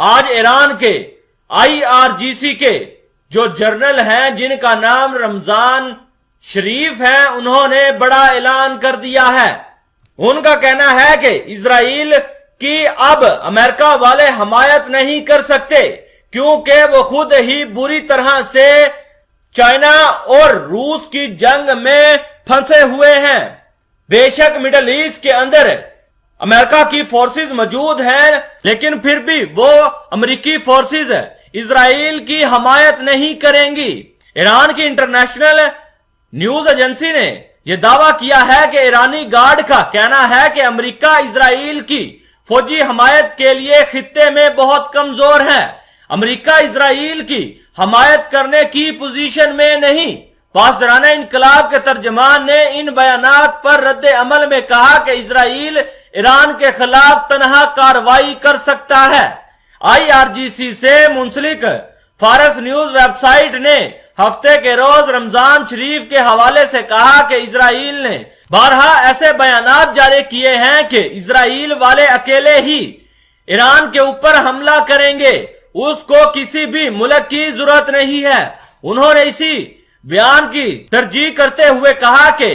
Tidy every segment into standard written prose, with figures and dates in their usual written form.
आज ईरान के IRGC के जो जर्नल हैं जिनका नाम रमजान शरीफ है, उन्होंने बड़ा ऐलान कर दिया है। उनका कहना है कि इजराइल की अब अमेरिका वाले हमायत नहीं कर सकते क्योंकि वो खुद ही बुरी तरह से चाइना और रूस की जंग में फंसे हुए हैं। बेशक मिडिल ईस्ट के अंदर अमेरिका की फोर्सेस मौजूद हैं, लेकिन फिर भी वो अमेरिकी फोर्सेस इजराइल की हमायत नहीं करेंगी। ईरान की इंटरनेशनल न्यूज एजेंसी ने यह दावा किया है कि ईरानी गार्ड का कहना है कि अमेरिका इजराइल की फौजी हमायत के लिए खित्ते में बहुत कमजोर है। अमेरिका इजराइल की हमायत करने की पोजीशन में नहीं। पासदाराना इनकलाब के तर्जमान ने इन बयानात पर रद्द अमल में कहा कि इजराइल ईरान के खिलाफ तनहा कार्रवाई कर सकता है। IRGC से मुंसलिक फारस न्यूज वेबसाइट ने हफ्ते के रोज रमजान शरीफ के हवाले से कहा कि इजराइल ने बारहा ऐसे बयानात जारी किए हैं कि इजराइल वाले अकेले ही ईरान के ऊपर हमला करेंगे, उसको किसी भी मुल्क की जरूरत नहीं है। उन्होंने इसी बयान की तरजीह करते हुए कहा कि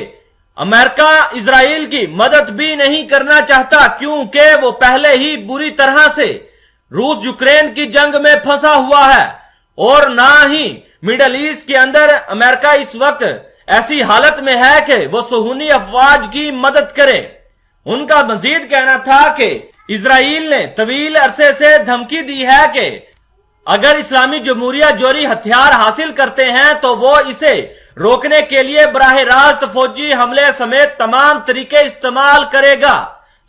अमेरिका इजराइल की मदद भी नहीं करना चाहता क्योंकि वो पहले ही बुरी तरह से रूस यूक्रेन की जंग में फंसा हुआ है और ना ही मिडिल ईस्ट के अंदर अमेरिका इस वक्त ऐसी हालत में है कि वो सुहूनी अफवाज की मदद करे। उनका मजीद कहना था कि इजराइल ने तवील अरसे से धमकी दी है कि अगर इस्लामी जमहूरिया जोरी हथियार हासिल करते हैं तो वो इसे रोकने के लिए बराह रास्त फौजी हमले समेत तमाम तरीके इस्तेमाल करेगा।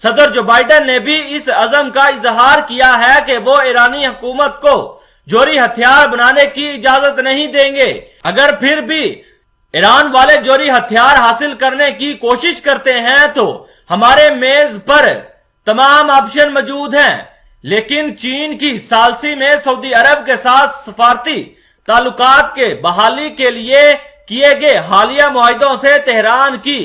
सदर जो बाइडेन ने भी इस अज़म का इजहार किया है कि वो ईरानी हुकूमत को जोरी हथियार बनाने की इजाजत नहीं देंगे। अगर फिर भी ईरान वाले जोरी हथियार हासिल करने की कोशिश करते हैं तो हमारे मेज पर तमाम ऑप्शन मौजूद हैं, लेकिन चीन की सालसी में सऊदी अरब के साथ सफारती ताल्लुकात के बहाली के लिए किए गए हालिया मुआहिदों से तेहरान की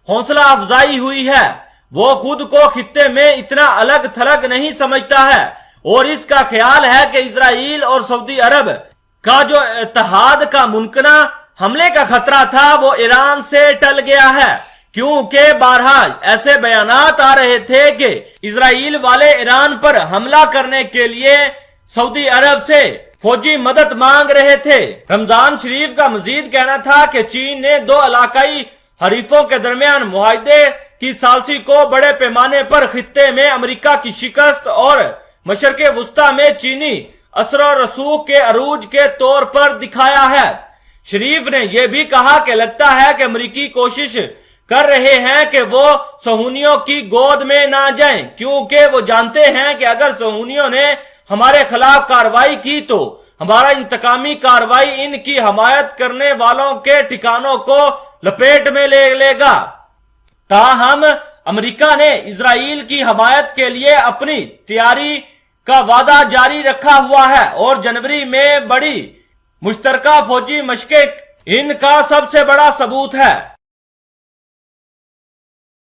हौसला अफजाई हुई है। वो खुद को खित्ते में इतना अलग थलग नहीं समझता है और इसका ख्याल है कि इजराइल और सऊदी अरब का जो इत्तेहाद का मुमकिना हमले का खतरा था वो ईरान से टल गया है, क्योंकि बारहा ऐसे बयानात आ रहे थे कि इजराइल वाले ईरान पर हमला करने के लिए सऊदी अरब से फौजी मदद मांग रहे थे। रमजान शरीफ का मजीद कहना था कि चीन ने दो इलाकाई हरीफों के दरमियान मुआहिदे की सालसी को बड़े पैमाने पर खित्ते में अमेरिका की शिकस्त और मशरक़े वुस्ता में चीनी असर और रसूख के अरूज के तौर पर दिखाया है। शरीफ ने यह भी कहा कि लगता है कि अमेरिकी कोशिश कर रहे हैं कि वो सहूनियों की गोद में ना जाएं, क्योंकि वो जानते हैं कि अगर सहूनियों ने हमारे खिलाफ कार्रवाई की तो हमारा इंतकामी कार्रवाई इनकी हमायत करने वालों के ठिकानों को लपेट में ले लेगा। ताहम अमेरिका ने इजराइल की हमायत के लिए अपनी तैयारी का वादा जारी रखा हुआ है और जनवरी में बड़ी मुश्तरका फौजी मशक़ें इनका सबसे बड़ा सबूत है।